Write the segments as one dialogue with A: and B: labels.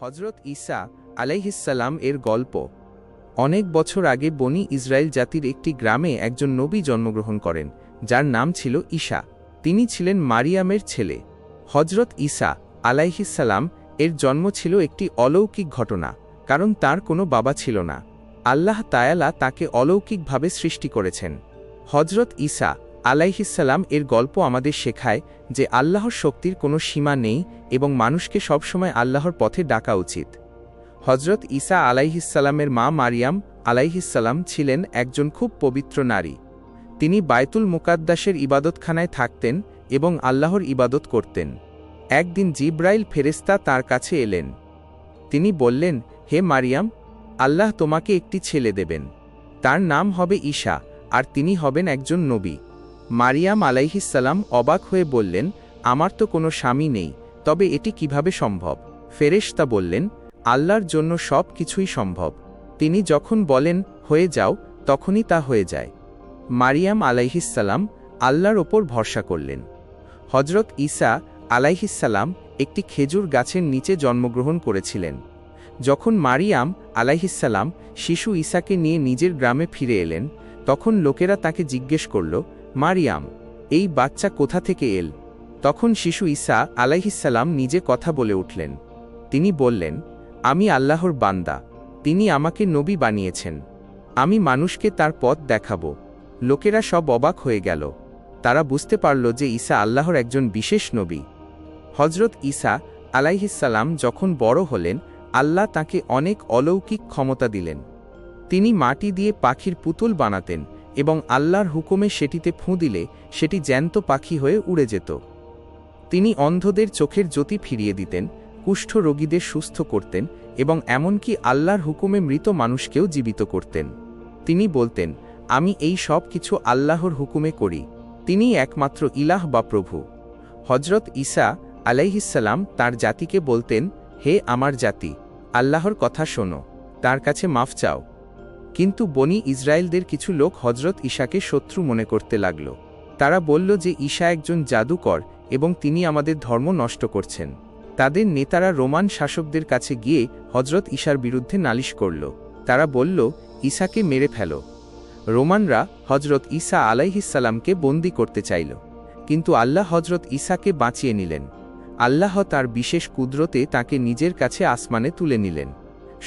A: হযরত ঈসা আলাইহিসসালাম এর গল্প। অনেক বছর আগে বনি ইসরায়েল জাতির একটি গ্রামে একজন নবী জন্মগ্রহণ করেন, যার নাম ছিল ঈসা। তিনি ছিলেন মারিয়ামের ছেলে। হযরত ঈসা আলাইহিসসালাম এর জন্ম ছিল একটি অলৌকিক ঘটনা, কারণ তার কোনো বাবা ছিল না। আল্লাহ তায়ালা তাকে অলৌকিকভাবে সৃষ্টি করেছেন। হযরত ঈসা আলাইহিসসালাম এর গল্প আমাদের শেখায় যে আল্লাহর শক্তির কোনো সীমা নেই এবং মানুষকে সবসময় আল্লাহর পথে ডাকা উচিত। হযরত ঈসা আলাইহিসসালামের মা মারিয়াম আলাইহিসসালাম ছিলেন একজন খুব পবিত্র নারী। তিনি বায়তুল মুকাদ্দাসের ইবাদতখানায় থাকতেন এবং আল্লাহর ইবাদত করতেন। একদিন জিব্রাইল ফেরেশতা তার কাছে এলেন। তিনি বললেন, হে মারিয়াম, আল্লাহ তোমাকে একটি ছেলে দেবেন। তার নাম হবে ঈসা, আর তিনি হবেন একজন নবী। মারিয়াম আলাইহিসসালাম অবাক হয়ে বললেন, আমার তো কোনো স্বামী নেই, তবে এটি কিভাবে সম্ভব? ফেরেশতা বললেন, আল্লাহর জন্য সব কিছুই সম্ভব। তিনি যখন বলেন হয়ে যাও, তখনই তা হয়ে যায়। মারিয়াম আলাইহিসসালাম আল্লাহর ওপর ভরসা করলেন। হযরত ঈসা আলাইহিসসালাম একটি খেজুর গাছের নিচে জন্মগ্রহণ করেছিলেন। যখন মারিয়াম আলাইহিসসালাম শিশু ঈসাকে নিয়ে নিজের গ্রামে ফিরে এলেন, তখন লোকেরা তাকে জিজ্ঞেস করল, মারিয়াম, এই বাচ্চা কোথা থেকে এল? তখন শিশু ঈসা আলাইহিসসালাম নিজে কথা বলে উঠলেন। তিনি বললেন, আমি আল্লাহর বান্দা, তিনি আমাকে নবী বানিয়েছেন। আমি মানুষকে তার পথ দেখাব। লোকেরা সব অবাক হয়ে গেল। তারা বুঝতে পারল যে ঈসা আল্লাহর একজন বিশেষ নবী। হযরত ঈসা আলাইহিসসালাম যখন বড় হলেন, আল্লাহ তাকে অনেক অলৌকিক ক্ষমতা দিলেন। তিনি মাটি দিয়ে পাখির পুতুল বানাতেন এবং আল্লাহর হুকুমে সেটিতে ফুঁ দিলে সেটি জ্যান্ত পাখি হয়ে উড়ে যেত। তিনি অন্ধদের চোখের জ্যোতি ফিরিয়ে দিতেন, কুষ্ঠ রোগীদের সুস্থ করতেন এবং এমনকি আল্লাহর হুকুমে মৃত মানুষকেও জীবিত করতেন। তিনি বলতেন, আমি এই সব কিছু আল্লাহর হুকুমে করি, তিনিই একমাত্র ইলাহ বা প্রভু। হযরত ঈসা আলাইহিসসালাম তার জাতিকে বলতেন, হে আমার জাতি, আল্লাহর কথা শোনো, তার কাছে মাফ চাও। কিন্তু বনি ইসরায়েলদের কিছু লোক হযরত ঈসাকে শত্রু মনে করতে লাগল। তারা বলল যে ঈসা একজন জাদুকর এবং তিনি আমাদের ধর্ম নষ্ট করছেন। তাদের নেতারা রোমান শাসকদের কাছে গিয়ে হযরত ঈসার বিরুদ্ধে নালিশ করল। তারা বলল, ঈসাকে মেরে ফেলো। রোমানরা হযরত ঈসা আলাইহিসসালামকে বন্দী করতে চাইল, কিন্তু আল্লাহ হযরত ঈসাকে বাঁচিয়ে নিলেন। আল্লাহ তার বিশেষ কুদরতে তাকে নিজের কাছে আসমানে তুলে নিলেন।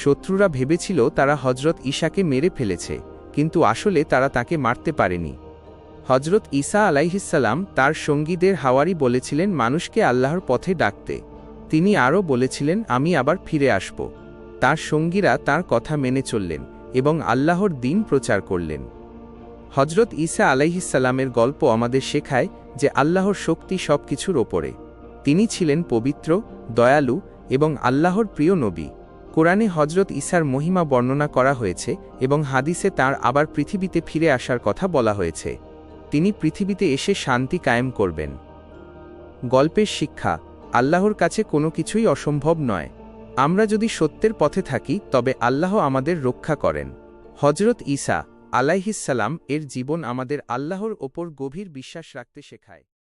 A: শত্রুরা ভেবেছিল তারা হযরত ঈসাকে মেরে ফেলেছে, কিন্তু আসলে তারা তাকে মারতে পারেনি। হযরত ঈসা আলাইহিসসালাম তার সঙ্গীদের হাওয়ারি বলেছিলেন মানুষকে আল্লাহর পথে ডাকতে। তিনি আরও বলেছিলেন, আমি আবার ফিরে আসব। তার সঙ্গীরা তার কথা মেনে চললেন এবং আল্লাহর দ্বীন প্রচার করলেন। হযরত ঈসা আলাইহিসসালামের গল্প আমাদের শেখায় যে আল্লাহর শক্তি সব কিছুর ওপরে। তিনি ছিলেন পবিত্র, দয়ালু এবং আল্লাহর প্রিয় নবী। কোরআনে হযরত ঈসার মহিমা বর্ণনা করা হয়েছে এবং হাদিসে তাঁর আবার পৃথিবীতে ফিরে আসার কথা বলা হয়েছে। তিনি পৃথিবীতে এসে শান্তি কায়েম করবেন। গল্পের শিক্ষা, আল্লাহর কাছে কোনো কিছুই অসম্ভব নয়। আমরা যদি সত্যের পথে থাকি তবে আল্লাহ আমাদের রক্ষা করেন। হযরত ঈসা আলাইহিসসালাম এর জীবন আমাদের আল্লাহর ওপর গভীর বিশ্বাস রাখতে শেখায়।